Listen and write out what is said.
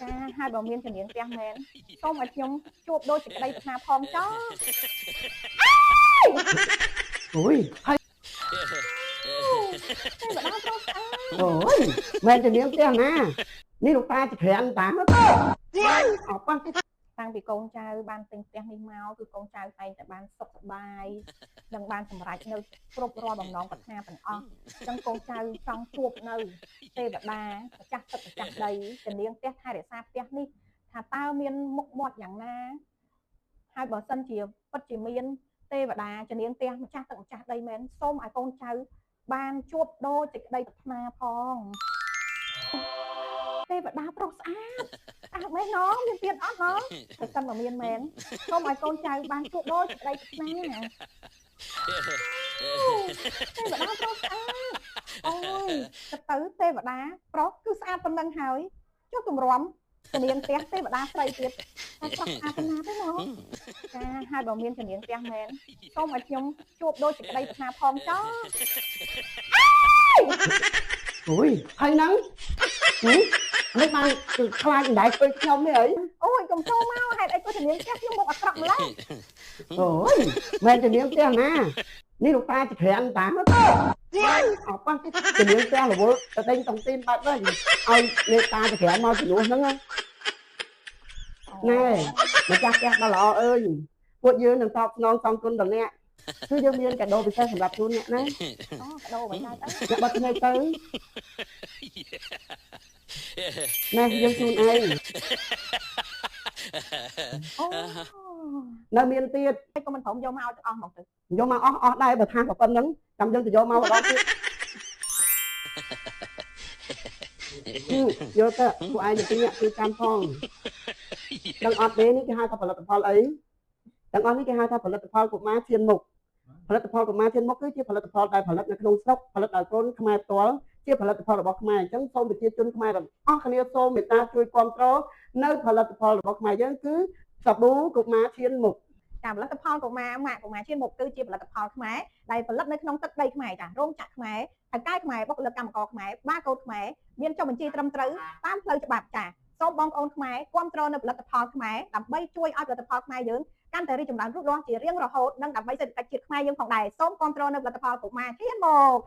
ចាហើយបើមានជំនាញផ្ទះមែនសូមឲ្យខ្ញុំជួបដូចសេចក្តីប្រាថ្នាផងចុះអូយហើយទេវតាប្រុសស្អាតអូយមែនជំនាញផ្ទះណានេះលោកតាជាក្រាន់តាអបប៉ះតាំងពីកូនចៅបានទិញផ្ទះនេះមកគឺកូនចៅតែងតែបានសុខសប្បាយនិងបានសម្រេចនៅគ្រប់រាល់បំណងប្រាថ្នាទាំងអស់អញ្ចឹងកូនចៅចង់ជួបនៅទេវតាម្ចាស់ទឹកម្ចាស់ដីជំនាញផ្ទះថែរក្សាផ្ទះនេះថាតើមានមុខមាត់យ៉ាងណាហើយបើសិនជាពិតជាមានទេវតាជំនាញផ្ទះម្ចាស់ទឹកម្ចាស់ដីមែនសូមឲ្យកូនចៅបានជួបដូចសេចក្តីប្រាថ្នាផងទេវតាប្រុសស្អាតអើមែនណងមានទៀតអត់ណងតែសិនមកមានមែនសូមឲ្យកូនចៅបានជួបដូចសេចក្តីប្រាថ្នាទេវតាប្រុសស្អាតអូយទៅទេវតាប្រុសគឺស្អាតប៉ុណ្ណឹងហើយចុះគម្រាំជំនាញផ្ទះទេវតាស្រីទៀតតែប្រុសស្អាតប៉ុណ្ណាទេណងចាហើយបើមានជំនាញផ្ទះមែនសូមឲ្យខ្ញុំជួបដូចសេចក្តីប្រាថ្នាផងចុះអូយហើយហ្នឹងនេះបានខ្លាចមិនដែរធ្វើខ្ញុំនេះអីអូយកុំចូលមកហេតុអីក៏ជំនាញផ្ទះខ្ញុំមកអាក្រក់ម្ល៉េះអូយមែនជំនាញផ្ទះណានេះលោកតាជាក្រាន់តាអបប៉ះជំនាញផ្ទះរវល់ទៅដេញតុងទីនបាត់វិញឲ្យលោកតាជាក្រាន់មកជំនួសហ្នឹងណែម្ចាស់ផ្ទះដល់ល្អអើយពួកយើងនឹងតបស្នងសំគុណដល់អ្នកគឺយើងមានកាដូពិសេសសម្រាប់ជូនអ្នកណាអូកាដូបើចាយទៅអ្នកបាត់ថ្ងៃទៅណែយើងជូនឯងអូនៅមានទៀតឯងក៏មិនព្រមយកមកឲ្យទាំងអស់មកទៅយកមកអស់ដែរបើថាប៉ុណ្្នឹងចាំយើងទៅយកមកម្ដងទៀតយកទៅពួកឯងទៅទិញអ្នកគឺតាមផងដឹងអត់ទេនេះគេហៅថាផលិតផលអីទាំងអស់នេះគេហៅថាផលិតផលកុមារធានមុខផលិតផលកុមារធានមុខគឺជាផលិតផលដែលផលិតនៅក្នុងស្រុកផលិតដោយកូនខ្មែរផ្ទាល់ជាផលិតផលរបស់ខ្មែរអញ្ចឹងសូមប្រជាជនខ្មែរទាំងអស់គ្នាសូមមេត្តាជួយគ្រប់គ្រងនៅផលិតផលរបស់ខ្មែរយើងគឺសាប៊ូកុមារធានមុខចាផលិតផលកុមារម៉ាកកុមារធានមុខគឺជាផលិតផលខ្មែរដែលផលិតនៅក្នុងទឹកដីខ្មែរចារោងចក្រខ្មែរថៅកែខ្មែរបុគ្គលិកកម្មករខ្មែរបាកូដខ្មែរមានចុះបញ្ជីត្រឹមត្រូវតាមផ្លូវច្បាប់ចាសូមបងប្អូនខ្មែរគ្រប់គ្រងនៅផលិតផលខ្មែរដើម្បីជួយឲ្យផលិតផលខ្មែរយើងកាន់តែរីកចម្រើនលូតលាស់ជារៀងរហូតនិងដើម្បីសេដ្ឋកិច្ចជាតិខ្មែរយើងផងដែរសូមគ្រប់គ្រងនៅផលិតផលកុមារធានមុខ